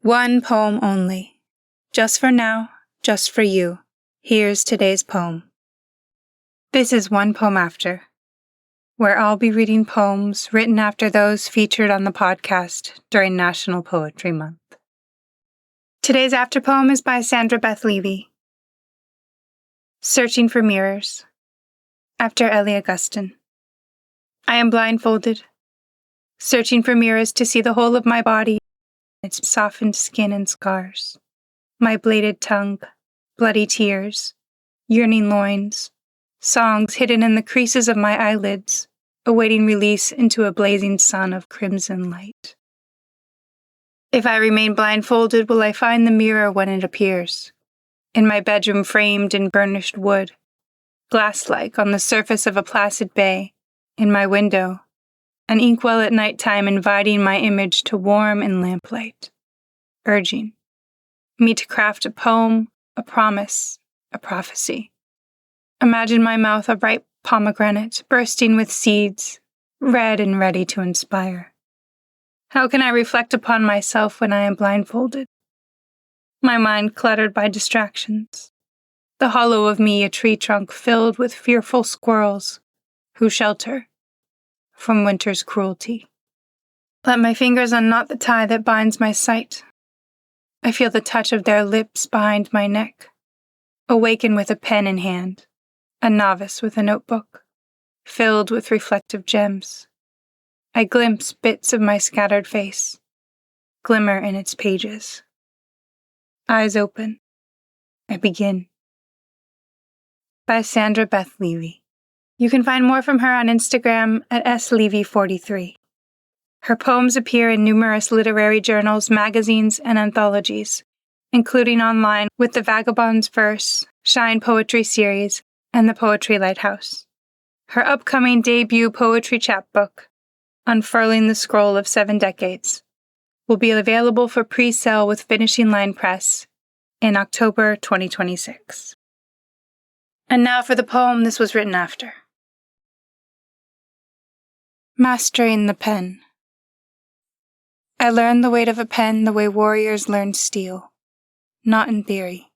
One poem only. Just for now, just for you. Here's today's poem. This is One Poem After, where I'll be reading poems written after those featured on the podcast during National Poetry Month. Today's after poem is by Sandra Beth Levy. Searching for Mirrors, after Ellie Augustin. I am blindfolded, searching for mirrors to see the whole of my body, its softened skin and scars, my bladed tongue, bloody tears, yearning loins, songs hidden in the creases of my eyelids, awaiting release into a blazing sun of crimson light. If I remain blindfolded, will I find the mirror when it appears? In my bedroom framed in burnished wood, glass-like on the surface of a placid bay, in my window, an inkwell at nighttime inviting my image to warm in lamplight, urging me to craft a poem, a promise, a prophecy. Imagine my mouth a ripe pomegranate bursting with seeds, red and ready to inspire. How can I reflect upon myself when I am blindfolded? My mind cluttered by distractions. The hollow of me a tree trunk filled with fearful squirrels who shelter from winter's cruelty. Let my fingers unknot the tie that binds my sight. I feel the touch of their lips behind my neck. Awaken with a pen in hand, a novice with a notebook, filled with reflective gems. I glimpse bits of my scattered face, glimmer in its pages. Eyes open, I begin. By Sandra Beth Levy. You can find more from her on Instagram at slevy43. Her poems appear in numerous literary journals, magazines, and anthologies, including online with the Vagabond's Verse, Shine Poetry Series, and the Poetry Lighthouse. Her upcoming debut poetry chapbook, Unfurling the Scroll of 7 Decades, will be available for pre-sale with Finishing Line Press in October 2026. And now for the poem this was written after. Mastering the pen. I learned the weight of a pen the way warriors learned steel, not in theory,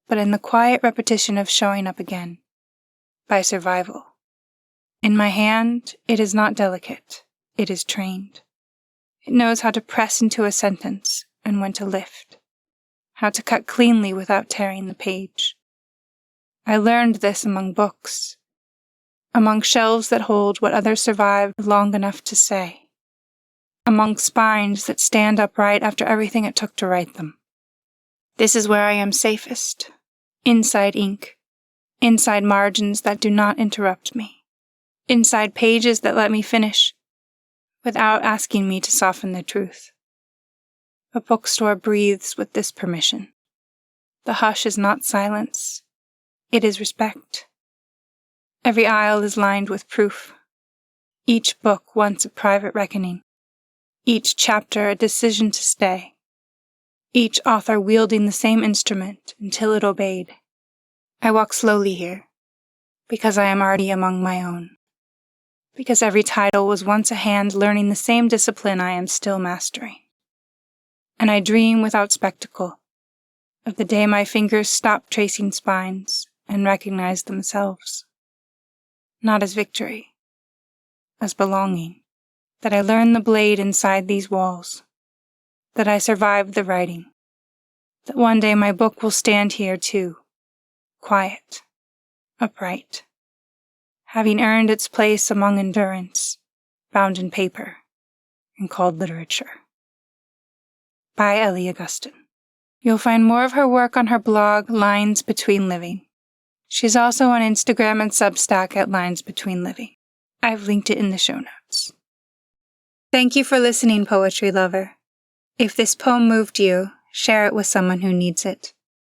but in the quiet repetition of showing up again, by survival. In my hand, it is not delicate, it is trained. It knows how to press into a sentence and when to lift, how to cut cleanly without tearing the page. I learned this among books, among shelves that hold what others survived long enough to say, among spines that stand upright after everything it took to write them. This is where I am safest, inside ink, inside margins that do not interrupt me, inside pages that let me finish, without asking me to soften the truth. A bookstore breathes with this permission. The hush is not silence, it is respect. Every aisle is lined with proof. Each book once a private reckoning. Each chapter a decision to stay. Each author wielding the same instrument until it obeyed. I walk slowly here, because I am already among my own. Because every title was once a hand learning the same discipline I am still mastering. And I dream without spectacle of the day my fingers stop tracing spines and recognize themselves. Not as victory, as belonging, that I learned the blade inside these walls, that I survived the writing, that one day my book will stand here too, quiet, upright, having earned its place among endurance, bound in paper, and called literature. By Ellie Augustin. You'll find more of her work on her blog, Lines Between Living. She's also on Instagram and Substack at Lines Between Living. I've linked it in the show notes. Thank you for listening, poetry lover. If this poem moved you, share it with someone who needs it.